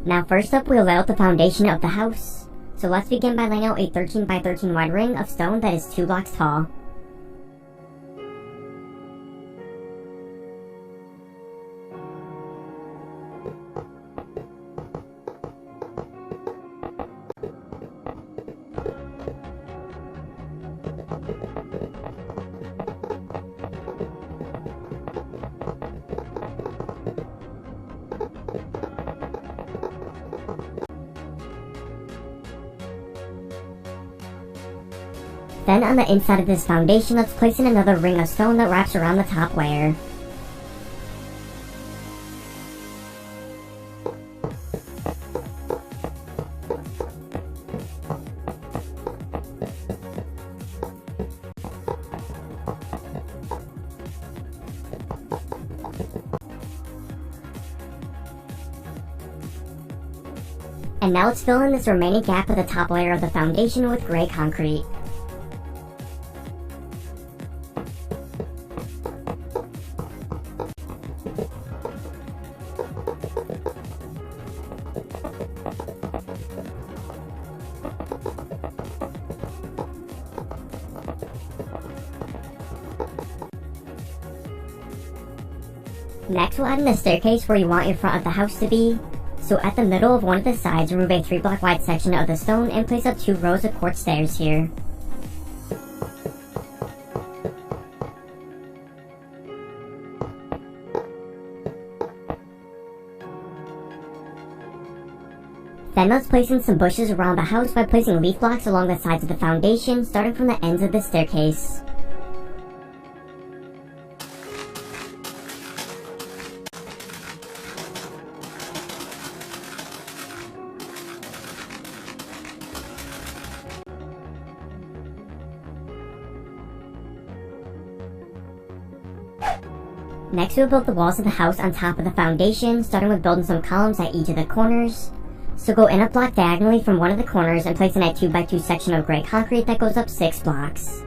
Now first up, we'll lay out the foundation of the house. So let's begin by laying out a 13 by 13 wide ring of stone that is 2 blocks tall. Then on the inside of this foundation, let's place in another ring of stone that wraps around the top layer. And now let's fill in this remaining gap of the top layer of the foundation with gray concrete. Next, we'll add in the staircase where you want your front of the house to be. So at the middle of one of the sides, remove a 3 block wide section of the stone and place up 2 rows of quartz stairs here. Then let's place in some bushes around the house by placing leaf blocks along the sides of the foundation, starting from the ends of the staircase. Next, we'll build the walls of the house on top of the foundation, starting with building some columns at each of the corners. So go in a block diagonally from one of the corners and place in a 2 by 2 section of gray concrete that goes up 6 blocks.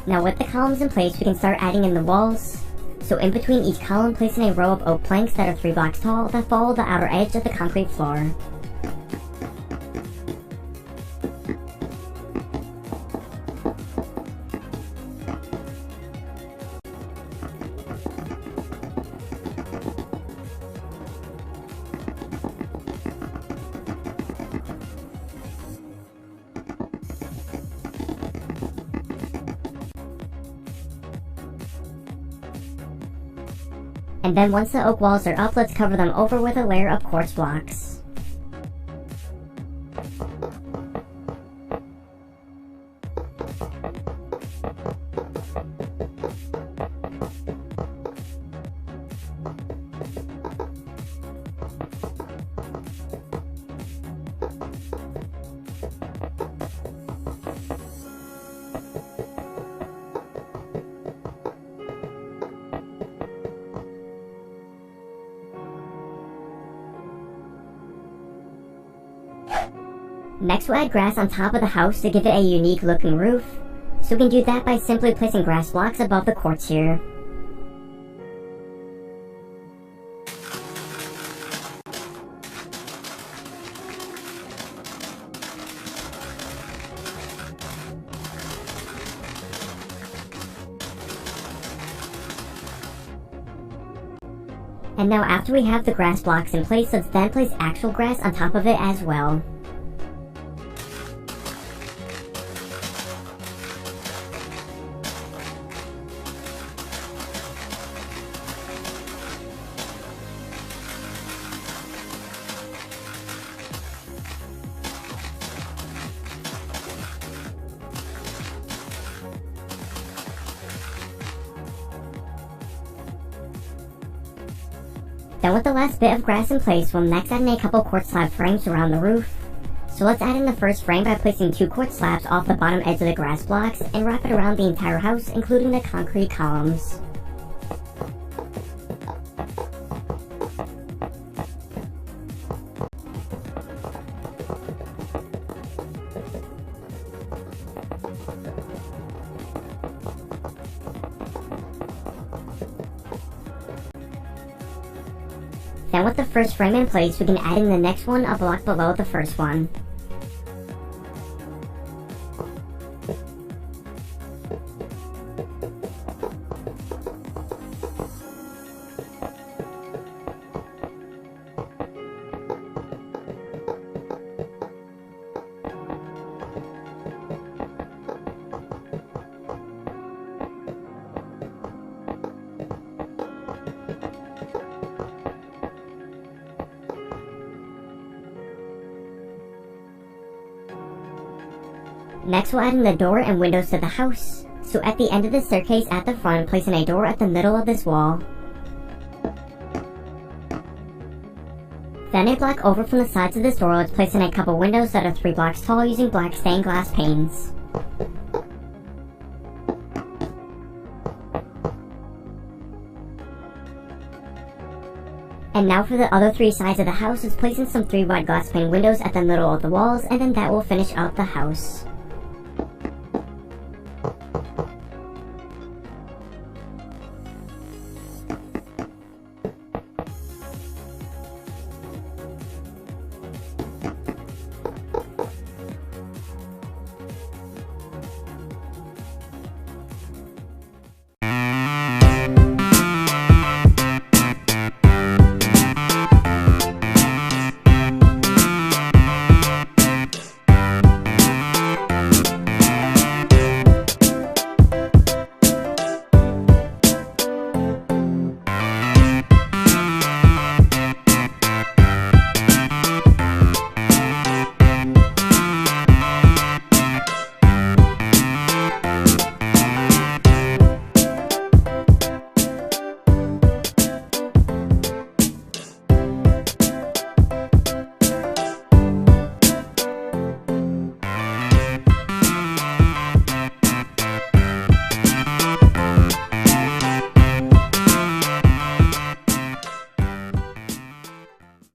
Now with the columns in place, we can start adding in the walls. So in between each column, place in a row of oak planks that are 3 blocks tall that follow the outer edge of the concrete floor. And then once the oak walls are up, let's cover them over with a layer of quartz blocks. Next, we'll add grass on top of the house to give it a unique looking roof. So we can do that by simply placing grass blocks above the quartz here. And now after we have the grass blocks in place, let's then place actual grass on top of it as well. Then with the last bit of grass in place, we'll next add in a couple quartz slab frames around the roof. So let's add in the first frame by placing 2 quartz slabs off the bottom edge of the grass blocks and wrap it around the entire house, including the concrete columns. Then with the first frame in place, we can add in the next one a block below the first one. Next we'll add in the door and windows to the house. So at the end of the staircase at the front, place in a door at the middle of this wall. Then a block over from the sides of this door, let's place in a couple windows that are 3 blocks tall using black stained glass panes. And now for the other 3 sides of the house, let's place in some 3 wide glass pane windows at the middle of the walls, and then that will finish up the house.